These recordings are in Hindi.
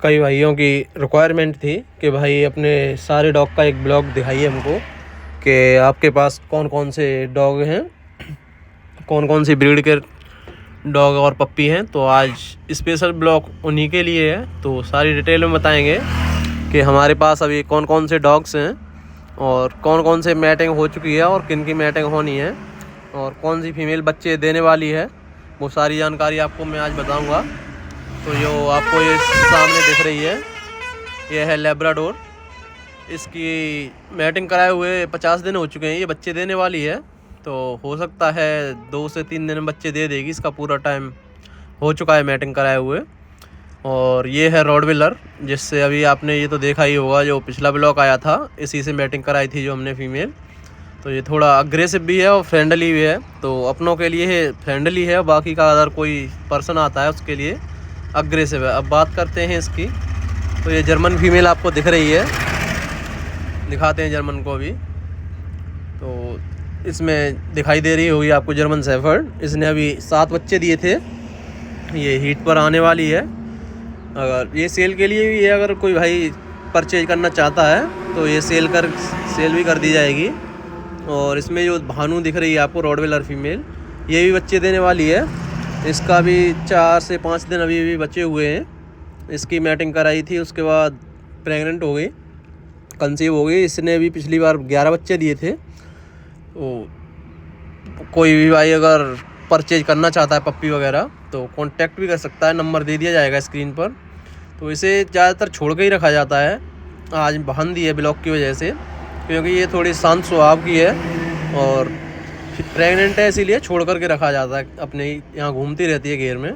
कई भाइयों की रिक्वायरमेंट थी कि भाई अपने सारे डॉग का एक ब्लॉग दिखाइए हमको कि आपके पास कौन कौन से डॉग हैं, कौन कौन सी ब्रीड के डॉग और पप्पी हैं। तो आज स्पेशल ब्लॉग उन्हीं के लिए है। तो सारी डिटेल में बताएंगे कि हमारे पास अभी कौन कौन से डॉग्स हैं और कौन कौन से मैटिंग हो चुकी है और किन की मैटिंग होनी है और कौन सी फीमेल बच्चे देने वाली है। वो सारी जानकारी आपको मैं आज बताऊंगा। तो जो आपको ये सामने दिख रही है, ये है लैब्राडोर। इसकी मैटिंग कराए हुए 50 दिन हो चुके हैं। ये बच्चे देने वाली है, तो हो सकता है 2 से 3 दिन में बच्चे दे देगी। इसका पूरा टाइम हो चुका है मैटिंग कराए हुए। और ये है रॉडविलर, जिससे अभी आपने ये तो देखा ही होगा, जो पिछला ब्लॉग आया था इसी से मैटिंग कराई थी जो हमने फीमेल। तो ये थोड़ा अग्रेसिव भी है और फ्रेंडली भी है। तो अपनों के लिए फ्रेंडली है, बाकी का अगर कोई पर्सन आता है उसके लिए अग्रेसिव है। अब बात करते हैं इसकी। तो ये जर्मन फीमेल आपको दिख रही है, दिखाते हैं जर्मन को अभी। तो इसमें दिखाई दे रही होगी आपको जर्मन शेफर्ड। इसने अभी 7 बच्चे दिए थे। ये हीट पर आने वाली है। अगर ये सेल के लिए भी है, अगर कोई भाई परचेज करना चाहता है तो ये सेल भी कर दी जाएगी। और इसमें जो भानु दिख रही है आपको रॉडविलर फीमेल, ये भी बच्चे देने वाली है। इसका भी 4 से 5 दिन अभी भी बचे हुए हैं। इसकी मैटिंग कराई थी, उसके बाद प्रेग्नेंट हो गई, कंसीव हो गई। इसने भी पिछली बार 11 बच्चे दिए थे। तो कोई भी भाई अगर परचेज करना चाहता है पप्पी वगैरह तो कांटेक्ट भी कर सकता है, नंबर दे दिया जाएगा स्क्रीन पर। तो इसे ज़्यादातर छोड़ के ही रखा जाता है। आज बहन दी है ब्लॉक की वजह से, क्योंकि ये थोड़ी शांत स्वभाव की है और प्रेग्नेंट है, इसीलिए छोड़ करके रखा जाता है। अपने यहाँ घूमती रहती है घेर में।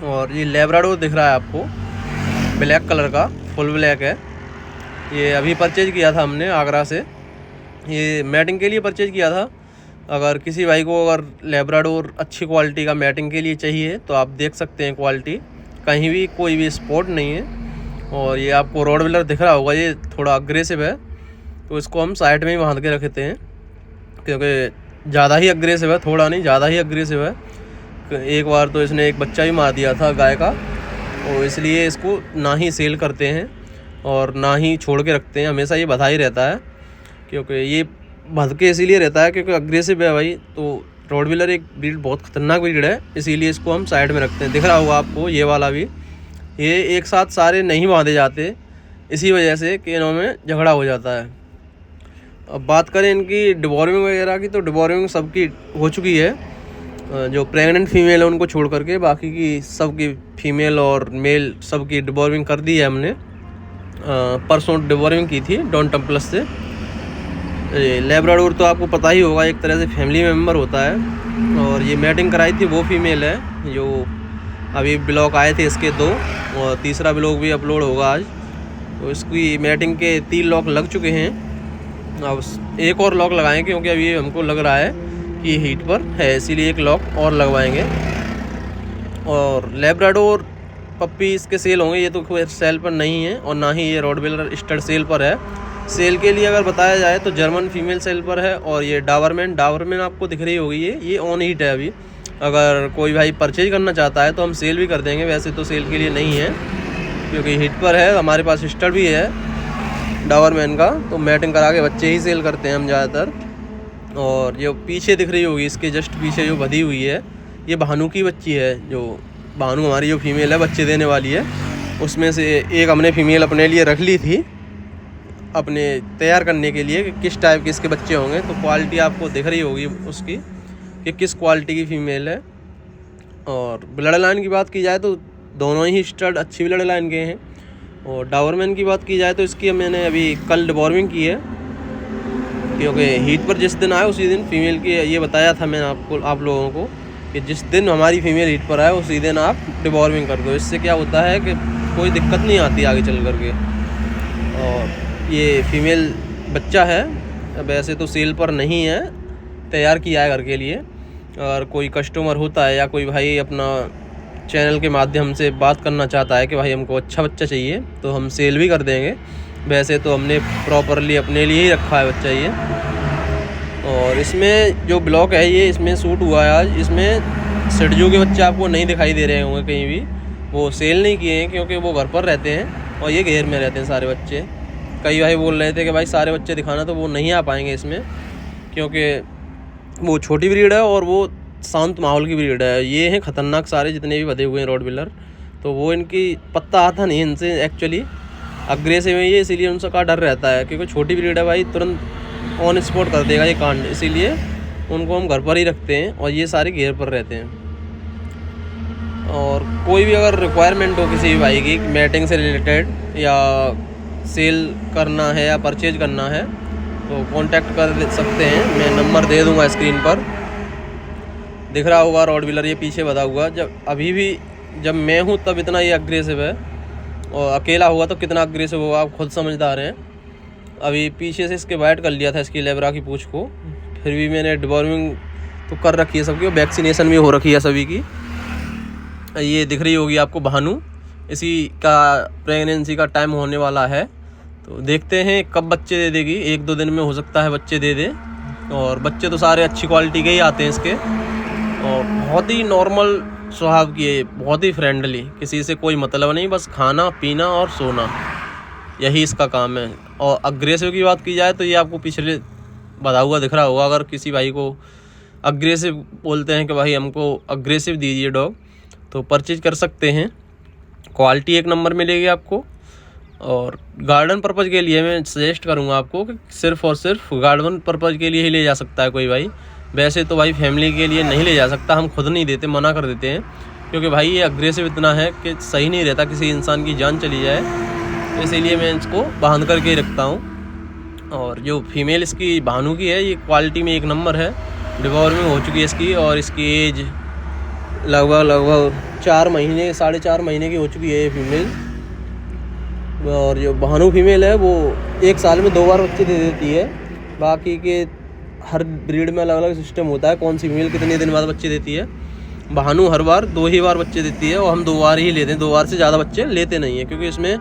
और ये लैब्राडोर दिख रहा है आपको, ब्लैक कलर का, फुल ब्लैक है। ये अभी परचेज किया था हमने आगरा से। ये मैटिंग के लिए परचेज किया था। अगर किसी भाई को अगर लैब्राडोर अच्छी क्वालिटी का मैटिंग के लिए चाहिए तो आप देख सकते हैं क्वालिटी, कहीं भी कोई भी स्पॉट नहीं है। और ये आपको रॉडविलर दिख रहा होगा, ये थोड़ा अग्रेसिव है, तो इसको हम साइड में ही बांध के रखते हैं, क्योंकि ज़्यादा ही अग्रेसिव है, थोड़ा नहीं ज़्यादा ही अग्रेसिव है। एक बार तो इसने एक बच्चा ही मार दिया था गाय का, और इसलिए इसको ना ही सेल करते हैं और ना ही छोड़ के रखते हैं। हमेशा ये बधा ही रहता है, क्योंकि ये भद के इसीलिए रहता है क्योंकि अग्रेसिव है भाई। तो रॉडविलर एक ब्रीड बहुत ख़तरनाक ब्रीड है, इसीलिए इसको हम साइड में रखते हैं। दिख रहा होगा आपको ये वाला भी, ये एक साथ सारे नहीं बांधे जाते, इसी वजह से कि इनों में झगड़ा हो जाता है। अब बात करें इनकी डिवॉर्मिंग वगैरह की, तो डिवॉर्मिंग सबकी हो चुकी है। जो प्रेग्नेंट फीमेल है उनको छोड़ करके बाकी की सबकी फीमेल और मेल सबकी डिवॉर्मिंग कर दी है हमने। परसों डिवॉर्मिंग की थी डॉन्टम प्लस से। लैब्राडोर तो आपको पता ही होगा, एक तरह से फैमिली मेम्बर होता है। और ये मैटिंग कराई थी वो फीमेल है, जो अभी ब्लॉग आए थे इसके 2, और तीसरा ब्लॉग भी अपलोड होगा आज। तो इसकी मैटिंग के 3 लॉक लग चुके हैं। अब एक और लॉक लगाएंगे, क्योंकि अभी हमको लग रहा है कि हीट पर है, इसीलिए एक लॉक और लगवाएंगे। और लैब्राडोर पप्पी इसके सेल होंगे, ये तो कोई सेल पर नहीं है, और ना ही ये रॉडविलर स्टड सेल पर है। सेल के लिए अगर बताया जाए तो जर्मन फीमेल सेल पर है। और ये डाबरमैन आपको दिख रही होगी, ये ऑन हीट है अभी। अगर कोई भाई परचेज करना चाहता है तो हम सेल भी कर देंगे, वैसे तो सेल के लिए नहीं है क्योंकि हीट पर है। हमारे पास स्टड भी है डाबरमैन का, तो मैटिंग करा के बच्चे ही सेल करते हैं हम ज़्यादातर। और जो पीछे दिख रही होगी, इसके जस्ट पीछे जो बधी हुई है, ये भानु की बच्ची है। जो भानु हमारी जो फीमेल है बच्चे देने वाली है, उसमें से एक हमने फीमेल अपने लिए रख ली थी, अपने तैयार करने के लिए कि किस टाइप के इसके बच्चे होंगे। तो क्वालिटी आपको दिख रही होगी उसकी कि किस क्वालिटी की फ़ीमेल है। और ब्लड लाइन की बात की जाए तो दोनों ही स्टड अच्छी ब्लड लाइन के हैं। और डाबरमैन की बात की जाए तो इसकी मैंने अभी कल डिवॉर्मिंग की है, क्योंकि हीट पर जिस दिन आए उसी दिन फीमेल की ये बताया था मैंने आप लोगों को कि जिस दिन हमारी फीमेल हीट पर आए उसी दिन आप डिवॉर्मिंग कर दो। इससे क्या होता है कि कोई दिक्कत नहीं आती आगे चल करके। और ये फीमेल बच्चा है, वैसे तो सेल पर नहीं है, तैयार किया है घर के लिए। अगर कोई कस्टमर होता है या कोई भाई अपना चैनल के माध्यम से बात करना चाहता है कि भाई हमको अच्छा बच्चा चाहिए, तो हम सेल भी कर देंगे। वैसे तो हमने प्रॉपरली अपने लिए ही रखा है बच्चा ये। और इसमें जो ब्लॉक है ये इसमें शूट हुआ है आज। इसमें सिडजू के बच्चे आपको नहीं दिखाई दे रहे होंगे कहीं भी, वो सेल नहीं किए हैं क्योंकि वो घर पर रहते हैं और ये घेर में रहते हैं सारे बच्चे। कई भाई बोल रहे थे कि भाई सारे बच्चे दिखाना, तो वो नहीं आ पाएंगे इसमें क्योंकि वो छोटी ब्रीड है और वो शांत माहौल की ब्रीड है। ये हैं ख़तरनाक सारे जितने भी बधे हुए हैं रॉटविलर, तो वो इनकी पत्ता आता नहीं इनसे एक्चुअली, अग्रेसिव है ये, इसीलिए उनसे का डर रहता है क्योंकि छोटी ब्रीड है भाई, तुरंत ऑन स्पॉट कर देगा ये कांड, इसीलिए उनको हम घर पर ही रखते हैं और ये सारे घेर पर रहते हैं। और कोई भी अगर रिक्वायरमेंट हो किसी भी भाई की मैटिंग से रिलेटेड या सेल करना है या परचेज करना है तो कांटेक्ट कर सकते हैं। मैं नंबर दे दूंगा स्क्रीन पर, दिख रहा होगा रॉटविलर ये पीछे बता हुआ। जब मैं हूँ तब इतना ये अग्रेसिव है और अकेला हुआ तो कितना अग्रेसिव होगा आप खुद समझदार हैं। अभी पीछे से इसके बाइट कर लिया था इसकी लेब्रा की पूँछ को, फिर भी मैंने डिवॉर्मिंग तो कर रखी है सबकी, वैक्सीनेशन भी हो रखी है सभी की। ये दिख रही होगी आपको भानु, इसी का प्रेगनेंसी का टाइम होने वाला है, तो देखते हैं कब बच्चे दे देगी। 1-2 दिन में हो सकता है बच्चे दे दे। और बच्चे तो सारे अच्छी क्वालिटी के ही आते हैं इसके, और बहुत ही नॉर्मल स्वभाव की है, बहुत ही फ्रेंडली, किसी से कोई मतलब नहीं, बस खाना पीना और सोना, यही इसका काम है। और अग्रेसिव की बात की जाए तो ये आपको पिछले बता हुआ दिख रहा होगा। अगर किसी भाई को अग्रेसिव बोलते हैं कि भाई हमको अग्रेसिव दीजिए डॉग, तो परचेज कर सकते हैं। क्वालिटी एक नंबर मिलेगी आपको। और गार्डन पर्पज़ के लिए मैं सजेस्ट करूंगा आपको कि सिर्फ़ और सिर्फ गार्डन पर्पज़ के लिए ही ले जा सकता है कोई भाई, वैसे तो भाई फैमिली के लिए नहीं ले जा सकता। हम खुद नहीं देते, मना कर देते हैं, क्योंकि भाई ये अग्रेसिव इतना है कि सही नहीं रहता, किसी इंसान की जान चली जाए, तो इसीलिए मैं इसको बांध करके रखता हूँ। और जो फीमेल इसकी भानु की है, ये क्वालिटी में एक नंबर है, डिवॉर्मिंग हो चुकी है इसकी, और इसकी एज लगभग 4 महीने 4.5 महीने की हो चुकी है ये फीमेल। और जो भानु फीमेल है वो 1 साल में 2 बार बच्चे दे देती है। बाकी के हर ब्रीड में अलग अलग सिस्टम होता है, कौन सी फीमेल कितने दिन बाद बच्चे देती है। भानु हर बार 2 ही बार बच्चे देती है और हम 2 बार ही लेते हैं, 2 बार से ज़्यादा बच्चे लेते नहीं हैं, क्योंकि इसमें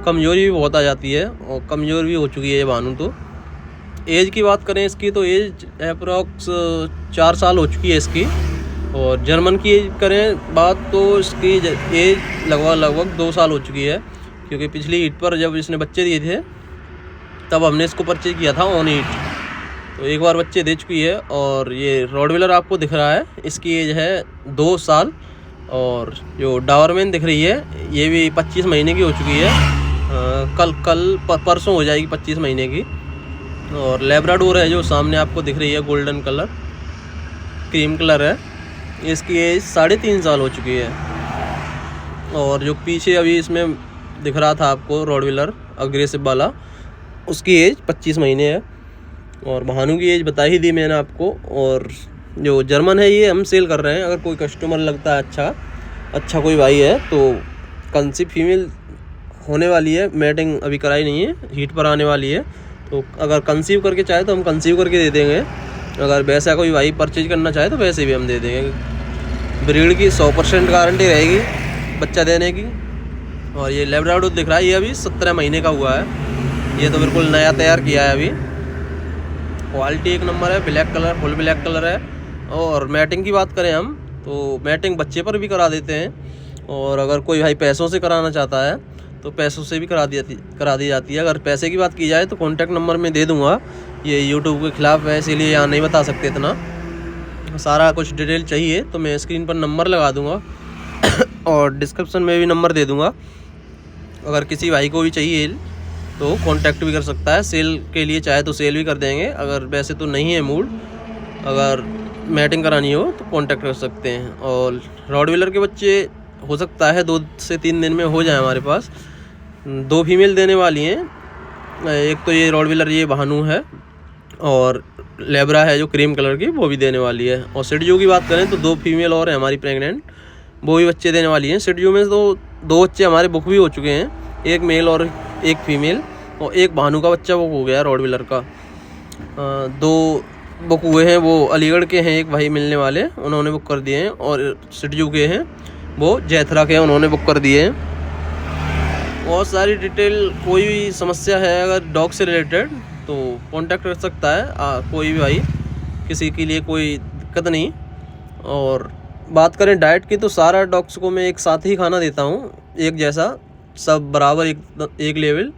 कमज़ोरी भी बहुत आ जाती है और कमज़ोर भी हो चुकी है ये भानु। तो एज की बात करें इसकी तो एज अप्रॉक्स 4 साल हो चुकी है इसकी। और जर्मन की एज करें बात तो इसकी एज लगभग 2 साल हो चुकी है, क्योंकि पिछली ईट पर जब इसने बच्चे दिए थे तब हमने इसको परचेज किया था ऑन ईट, तो 1 बार बच्चे दे चुकी है। और ये रॉटविलर आपको दिख रहा है, इसकी एज है 2 साल। और जो डाबरमैन दिख रही है ये भी 25 महीने की हो चुकी है, कल परसों हो जाएगी 25 महीने की। और लेब्राडोर है जो सामने आपको दिख रही है, गोल्डन कलर क्रीम कलर है, इसकी एज 3.5 साल हो चुकी है। और जो पीछे अभी इसमें दिख रहा था आपको रॉटविलर अग्रेसिव वाला, उसकी एज 25 महीने है। और भानु की एज बता ही दी मैंने आपको। और जो जर्मन है ये हम सेल कर रहे हैं, अगर कोई कस्टमर लगता है अच्छा कोई भाई है तो कंसीव फीमेल होने वाली है, मैटिंग अभी कराई नहीं है, हीट पर आने वाली है, तो अगर कंसीव करके चाहे तो हम कंसीव करके दे देंगे। अगर वैसा कोई भाई परचेज करना चाहे तो वैसे भी हम दे देंगे। ब्रीड की 100% गारंटी रहेगी बच्चा देने की। और ये लेब्राडोर दिख रहा है, ये अभी 17 महीने का हुआ है, ये तो बिल्कुल नया तैयार किया है अभी। क्वालिटी एक नंबर है, black colour, full black colour है। और मैटिंग की बात करें हम तो मैटिंग बच्चे पर भी करा देते हैं। और अगर कोई भाई पैसों से कराना चाहता है तो पैसों से भी करा दी जाती है। अगर पैसे की बात की जाए तो कॉन्टैक्ट नंबर मैं दे दूँगा, ये यूट्यूब के ख़िलाफ़ है इसीलिए यहाँ नहीं बता सकते इतना, सारा कुछ डिटेल चाहिए तो मैं स्क्रीन पर नंबर लगा दूँगा और डिस्क्रिप्शन में भी नंबर दे दूँगा। अगर किसी भाई को भी चाहिए तो कांटेक्ट भी कर सकता है, सेल के लिए चाहे तो सेल भी कर देंगे, अगर वैसे तो नहीं है मूड, अगर मैटिंग करानी हो तो कांटेक्ट कर सकते हैं। और रॉटविलर के बच्चे हो सकता है 2 से 3 दिन में हो जाए हमारे पास। 2 फीमेल देने वाली हैं, एक तो ये रॉटविलर ये भानु है और लेब्रा है जो क्रीम कलर की, वो भी देने वाली है। और सिडजू की बात करें तो 2 फीमेल और है हमारी प्रेग्नेंट, वो भी बच्चे देने वाली हैं। सिडजू में तो 2 बच्चे हमारे बुक भी हो चुके हैं, एक मेल और एक फीमेल, और एक भानु का बच्चा बुक हो गया रॉटविलर का। 2 बुक हुए हैं, वो अलीगढ़ के हैं एक भाई मिलने वाले, उन्होंने बुक कर दिए हैं। और सिडजू के हैं वो जैथरा के हैं, उन्होंने बुक कर दिए हैं। बहुत सारी डिटेल, कोई भी समस्या है अगर डॉग से रिलेटेड तो कांटेक्ट कर सकता है कोई भी भाई, किसी के लिए कोई दिक्कत नहीं। और बात करें डाइट की तो सारा डॉग्स को मैं एक साथ ही खाना देता हूँ, एक जैसा, सब बराबर एक लेवल।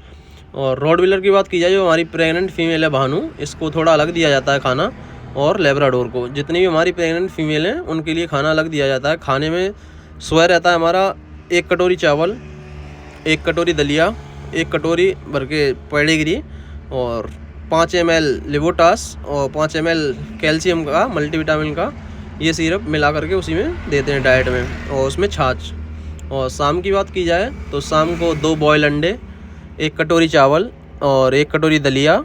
और रॉडविलर की बात की जाए, जो हमारी प्रेग्नेंट फीमेल है भानु, इसको थोड़ा अलग दिया जाता है खाना। और लेब्राडोर को, जितनी भी हमारी प्रेग्नेंट फीमेल हैं उनके लिए खाना अलग दिया जाता है। खाने में सुबह रहता है हमारा 1 कटोरी चावल, 1 कटोरी दलिया, 1 कटोरी भर के पेडिग्री और 5 ml लिबोटास और 5 ml कैल्शियम का मल्टीविटामिन का ये सिरप मिला करके उसी में देते हैं डाइट में, और उसमें छाछ। और शाम की बात की जाए तो शाम को 2 बॉयल अंडे, 1 कटोरी चावल और 1 कटोरी दलिया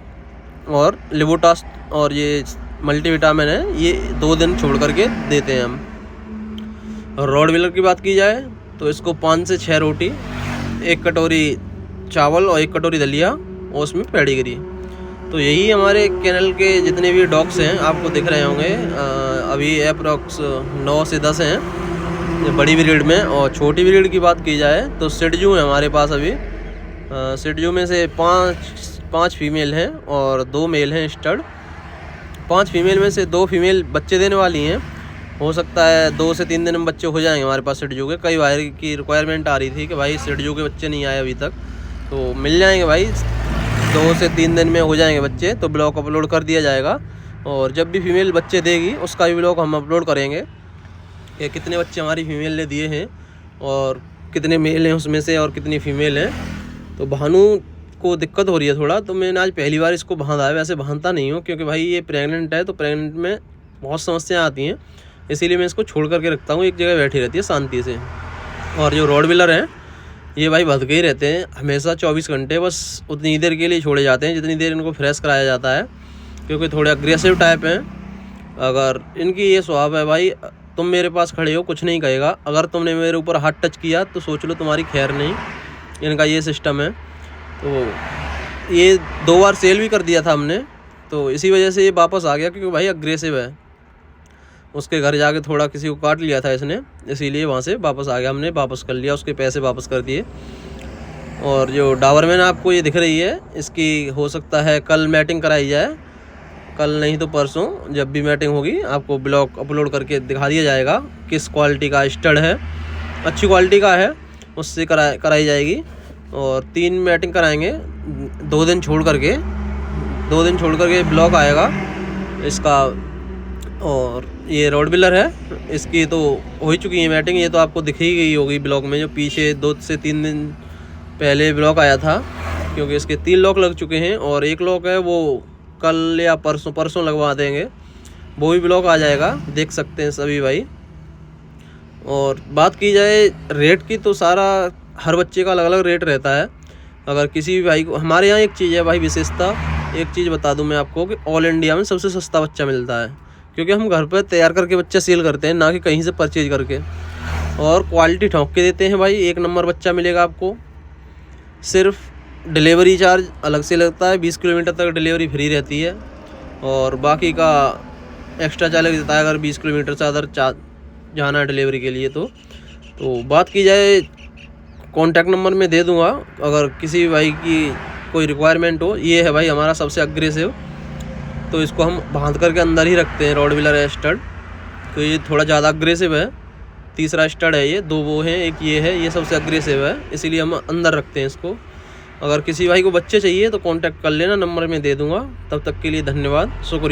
और लिबोटास और ये मल्टीविटामिन है, ये 2 दिन छोड़ करके देते हैं हम। और रॉडविलर की बात की जाए तो इसको 5 से 6 रोटी, 1 कटोरी चावल और 1 कटोरी दलिया और उसमें पेडिग्री। तो यही हमारे केनल के जितने भी डॉग्स हैं आपको दिख रहे होंगे। अभी अप्रॉक्स 9 से 10 हैं बड़ी ब्रीड में। और छोटी ब्रीड की बात की जाए तो सिडजू है हमारे पास अभी। सिडजू में से 5 फीमेल हैं और 2 मेल हैं स्टड। 5 फीमेल में से 2 फीमेल बच्चे देने वाली हैं। हो सकता है 2 से 3 दिन में बच्चे हो जाएंगे हमारे पास सिडजू के। कई बार की रिक्वायरमेंट आ रही थी कि भाई सिडजू के बच्चे नहीं आए अभी तक, तो मिल जाएंगे भाई, 2 से 3 दिन में हो जाएंगे बच्चे। तो ब्लॉग अपलोड कर दिया जाएगा और जब भी फीमेल बच्चे देगी उसका भी ब्लॉग हम अपलोड करेंगे कि कितने बच्चे हमारी फीमेल ने दिए हैं और कितने मेल हैं उसमें से और कितनी फीमेल हैं। तो भानु को दिक्कत हो रही है थोड़ा, तो मैंने आज पहली बार इसको बांधा है। वैसे बांधता नहीं हूँ क्योंकि भाई ये प्रेग्नेंट है, तो प्रेग्नेंट में बहुत समस्याएं आती हैं, इसीलिए मैं इसको छोड़ करके रखता हूँ। एक जगह बैठी रहती है शांति से। और जो रॉडविलर हैं ये भाई भटके ही रहते हैं हमेशा 24 घंटे, बस उतनी देर के लिए छोड़े जाते हैं जितनी देर इनको फ्रेश कराया जाता है, क्योंकि थोड़े अग्रेसिव टाइप हैं। अगर इनकी ये स्वभाव है भाई, तुम मेरे पास खड़े हो कुछ नहीं कहेगा, अगर तुमने मेरे ऊपर हाथ टच किया तो सोच लो तुम्हारी खैर नहीं, इनका ये सिस्टम है। तो ये 2 बार सेल भी कर दिया था हमने, तो इसी वजह से ये वापस आ गया क्योंकि भाई अग्रेसिव है। उसके घर जाके थोड़ा किसी को काट लिया था इसने, इसीलिए वहाँ से वापस आ गया। हमने वापस कर लिया, उसके पैसे वापस कर दिए। और जो डाबरमैन आपको ये दिख रही है, इसकी हो सकता है कल मैटिंग कराई जाए, कल नहीं तो परसों, जब भी मैटिंग होगी आपको ब्लॉग अपलोड करके दिखा दिया जाएगा किस क्वालिटी का स्टड है। अच्छी क्वालिटी का है, उससे कराई जाएगी। और 3 मैटिंग कराएंगे 2 दिन छोड़ करके, 2 दिन छोड़ करके ब्लॉग आएगा इसका। और ये रॉडविलर है, इसकी तो हो ही चुकी है मैटिंग, ये तो आपको दिख ही गई होगी ब्लॉग में, जो पीछे 2 से 3 दिन पहले ब्लॉग आया था, क्योंकि इसके 3 लॉक लग चुके हैं और 1 लॉक है वो कल या परसों लगवा देंगे, वो भी ब्लॉग आ जाएगा, देख सकते हैं सभी भाई। और बात की जाए रेट की तो सारा हर बच्चे का अलग अलग रेट रहता है। अगर किसी भी भाई को, हमारे यहाँ एक चीज़ है भाई विशेषता, एक चीज़ बता दूं मैं आपको कि ऑल इंडिया में सबसे सस्ता बच्चा मिलता है, क्योंकि हम घर पर तैयार करके बच्चा सेल करते हैं, ना कि कहीं से परचेज करके। और क्वालिटी ठोक के देते हैं भाई, 1 नंबर बच्चा मिलेगा आपको। सिर्फ डिलीवरी चार्ज अलग से लगता है, 20 किलोमीटर तक डिलीवरी फ्री रहती है और बाकी का एक्स्ट्रा चार्ज देता है अगर 20 किलोमीटर से अदर जाना है डिलीवरी के लिए। तो बात की जाए, कॉन्टैक्ट नंबर मैं दे दूंगा अगर किसी भी भाई की कोई रिक्वायरमेंट हो। ये है भाई हमारा सबसे अग्रेसिव, तो इसको हम बांध करके अंदर ही रखते हैं, रॉडविलर स्टड। तो ये थोड़ा ज़्यादा अग्रेसिव है, तीसरा स्टड है ये, 2 वो हैं, एक ये है, ये सबसे अग्रेसिव है, इसीलिए हम अंदर रखते हैं इसको। अगर किसी भाई को बच्चे चाहिए तो कांटेक्ट कर लेना, नंबर मैं दे दूंगा। तब तक के लिए धन्यवाद, शुक्रिया।